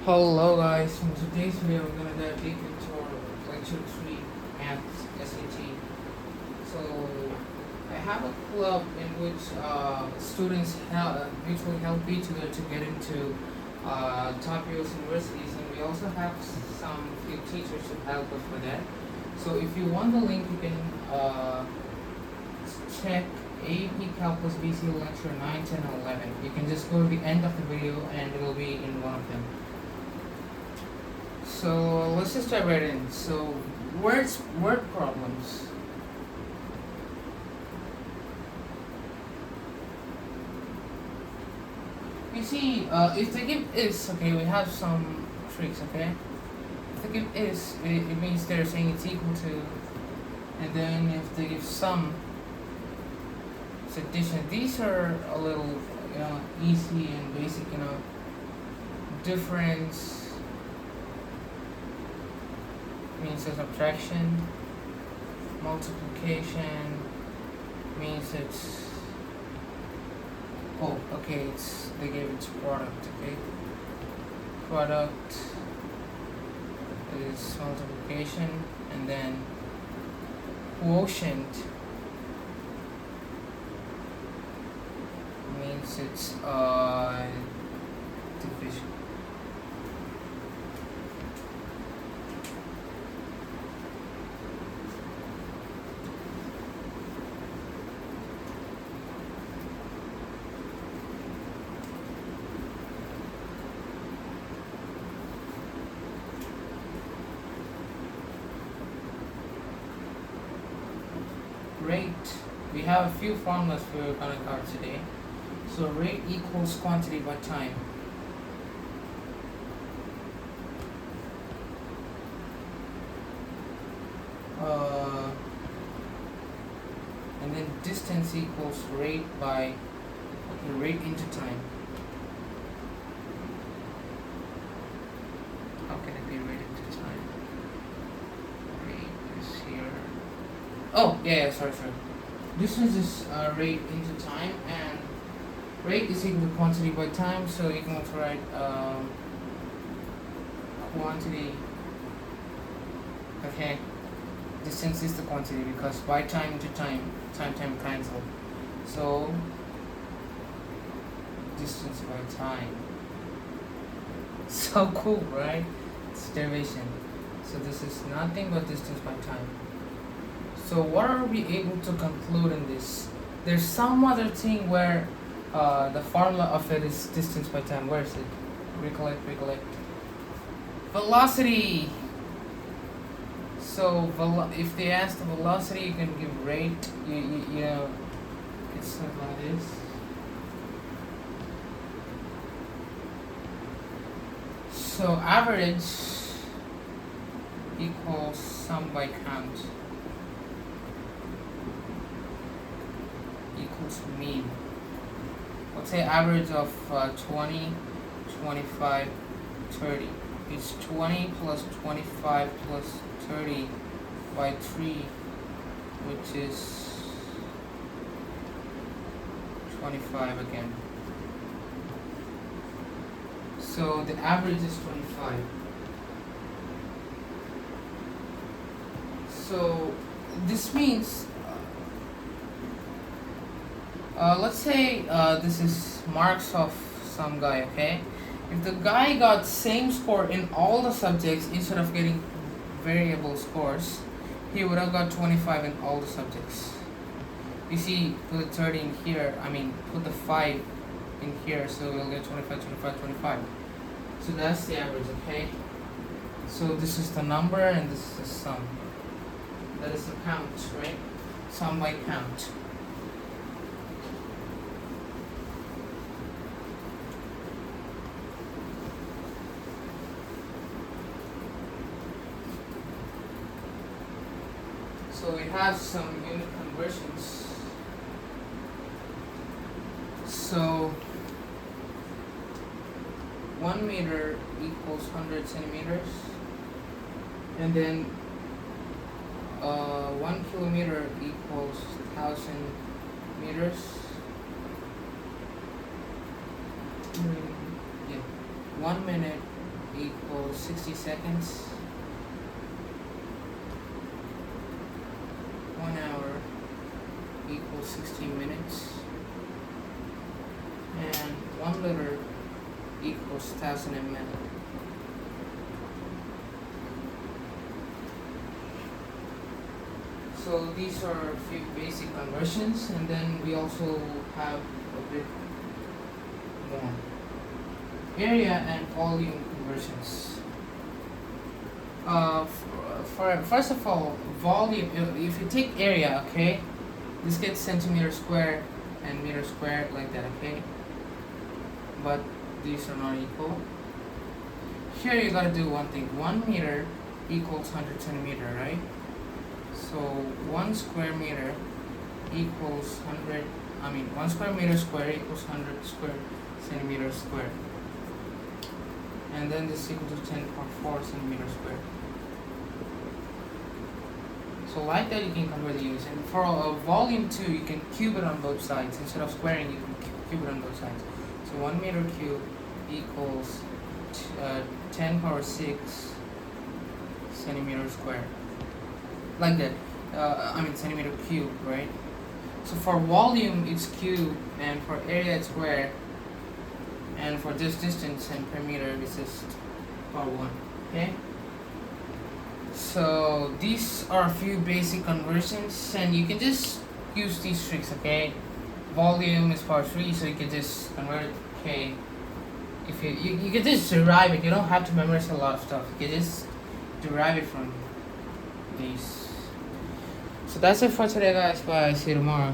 Hello guys, in today's video we're gonna dive deep into our lecture 3 math SAT. So I have a club in which students mutually help each other to get into top US universities, and we also have some few teachers to help us with that. So if you want the link, you can check AP Calculus BC lecture 9, 10, and 11. You can just go to the end of the video and it will be in one of them. So let's just dive right in. So word problems. You see, if the give is okay, we have some tricks. Okay, if the give is, it means they're saying it's equal to, and then if they give some, it's addition. These are a little, easy and basic. Difference means a subtraction. Multiplication means it's it's they gave its product. Okay, product is multiplication, and then quotient means it's division. Rate, we have a few formulas we're going to cover today. So rate equals quantity by time. And then distance equals rate by rate into time. How can it be rate into time? Rate is here. Oh, yeah, sorry. Distance is rate into time, and rate is equal to quantity by time, so you can also write quantity. Okay, distance is the quantity because by time into time cancel. So distance by time. So cool, right? It's derivation. So this is nothing but distance by time. So what are we able to conclude in this? There's some other thing where the formula of it is distance by time. Where is it? Recollect. Velocity. So if they ask the velocity, you can give rate. You know, it's something like this. So average equals sum by count equals mean. Let's say average of 20, 25, 30. It's 20 plus 25 plus 30 by 3, which is 25 again. So the average is 25. So this means, let's say this is marks of some guy, okay? If the guy got same score in all the subjects instead of getting variable scores, he would have got 25 in all the subjects. You see, put the 30 in here, put the 5 in here, so we'll get 25, 25, 25. So that's the average, okay? So this is the number and this is the sum. That is the count, right? Sum by count. So it has some unit conversions. So 1 meter equals 100 centimeters, and then 1 kilometer equals 1,000 meters. Yeah, 1 minute equals 60 seconds. 1 hour equals 60 minutes. And 1 liter equals 1000 ml. So these are a few basic conversions, and then we also have a bit more area and volume conversions. For first of all, volume. If you take area, okay, this gets centimeter square and meter square like that, okay. But these are not equal. Here you gotta do one thing. 1 meter equals 100 centimeter, right? So 1 square meter equals 100. 1 square meter square equals 100 square centimeters square. And then this is equal to 10.4 centimeters square. So like that you can convert the units. And for volume 2, you can cube it on both sides. Instead of squaring, you can cube it on both sides. So 1 meter cube equals 10 power 6 centimeters square. Like that. Centimeter cube, right? So for volume, it's cube, and for area, it's square. And for this distance and per meter, this is power 1. Okay? So these are a few basic conversions, and you can just use these tricks, okay? Volume is power 3, so you can just convert it, okay? If you can just derive it. You don't have to memorize a lot of stuff. You can just derive it from these. So that's it for today, guys. Bye. See you tomorrow.